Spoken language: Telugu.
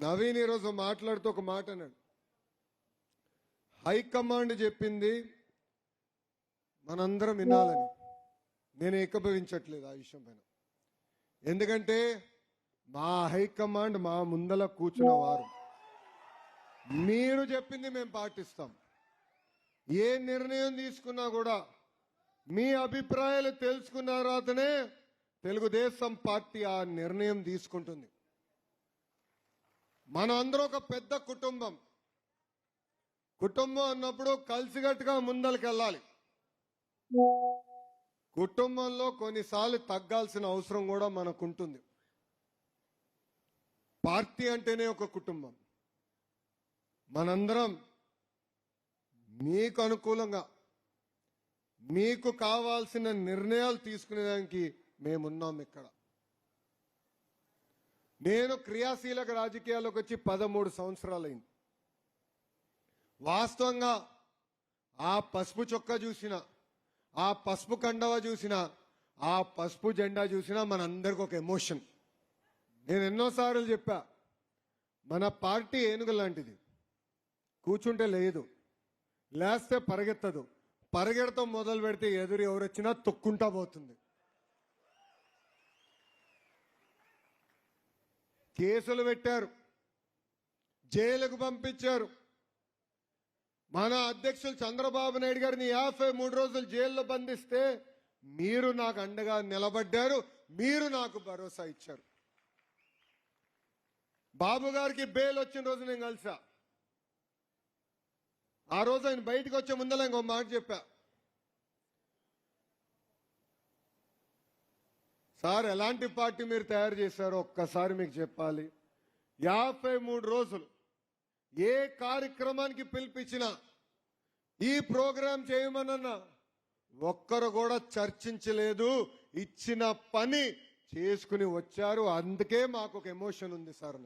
నవీన్ ఈరోజు మాట్లాడుతూ ఒక మాట అన్నాడు. హైకమాండ్ చెప్పింది మనందరం వినాలని. నేను ఏకీభవించట్లేదు ఆ విషయం పైన. ఎందుకంటే మా హైకమాండ్ మా ముందల కూర్చున్న వారు. మీరు చెప్పింది మేము పాటిస్తాం. ఏ నిర్ణయం తీసుకున్నా కూడా మీ అభిప్రాయాలు తెలుసుకున్న తర్వాతనే తెలుగుదేశం పార్టీ ఆ నిర్ణయం తీసుకుంటుంది. మనం అందరం ఒక పెద్ద కుటుంబం. కుటుంబం అన్నప్పుడు కలిసికట్టుగా ముందరికి వెళ్ళాలి. కుటుంబంలో కొన్నిసార్లు తగ్గాల్సిన అవసరం కూడా మనకుంటుంది. పార్టీ అంటేనే ఒక కుటుంబం. మనందరం మీకు అనుకూలంగా మీకు కావాల్సిన నిర్ణయాలు తీసుకునేదానికి మేమున్నాం ఇక్కడ. నేను క్రియాశీలక రాజకీయాల్లోకి వచ్చి 13 సంవత్సరాలైంది. వాస్తవంగా ఆ పసుపు చొక్కా చూసిన, ఆ పసుపు కండవ చూసిన, ఆ పసుపు జెండా చూసినా మనందరికి ఒక ఎమోషన్. నేను ఎన్నోసార్లు చెప్పా, మన పార్టీ ఏనుగు లాంటిది. కూర్చుంటే లేదు, లేస్తే పరిగెత్తదు. పరిగెడతాం మొదలు పెడితే ఎదురు ఎవరు వచ్చినా తొక్కుంటా పోతుంది. కేసులు పెట్టారు, జైలుకు పంపించారు. మన అధ్యక్షులు చంద్రబాబు నాయుడు గారిని 53 రోజులు జైల్లో బంధిస్తే మీరు నాకు అండగా నిలబడ్డారు, మీరు నాకు భరోసా ఇచ్చారు. బాబు గారికి బెయిల్ వచ్చిన రోజు నేను కలిసా. ఆ రోజు ఆయన బయటకు వచ్చే ముందర ఇంకో మాట చెప్పా. సార్, ఎలాంటి పార్టీ మీరు తయారు చేశారో ఒక్కసారి మీకు చెప్పాలి. 53 రోజులు ఏ కార్యక్రమానికి పిలిపించినా, ఈ ప్రోగ్రాం చేయమనన్నా ఒక్కరు కూడా చర్చించలేదు. ఇచ్చిన పని చేసుకుని వచ్చారు. అందుకే మాకు ఒక ఎమోషన్ ఉంది సార్.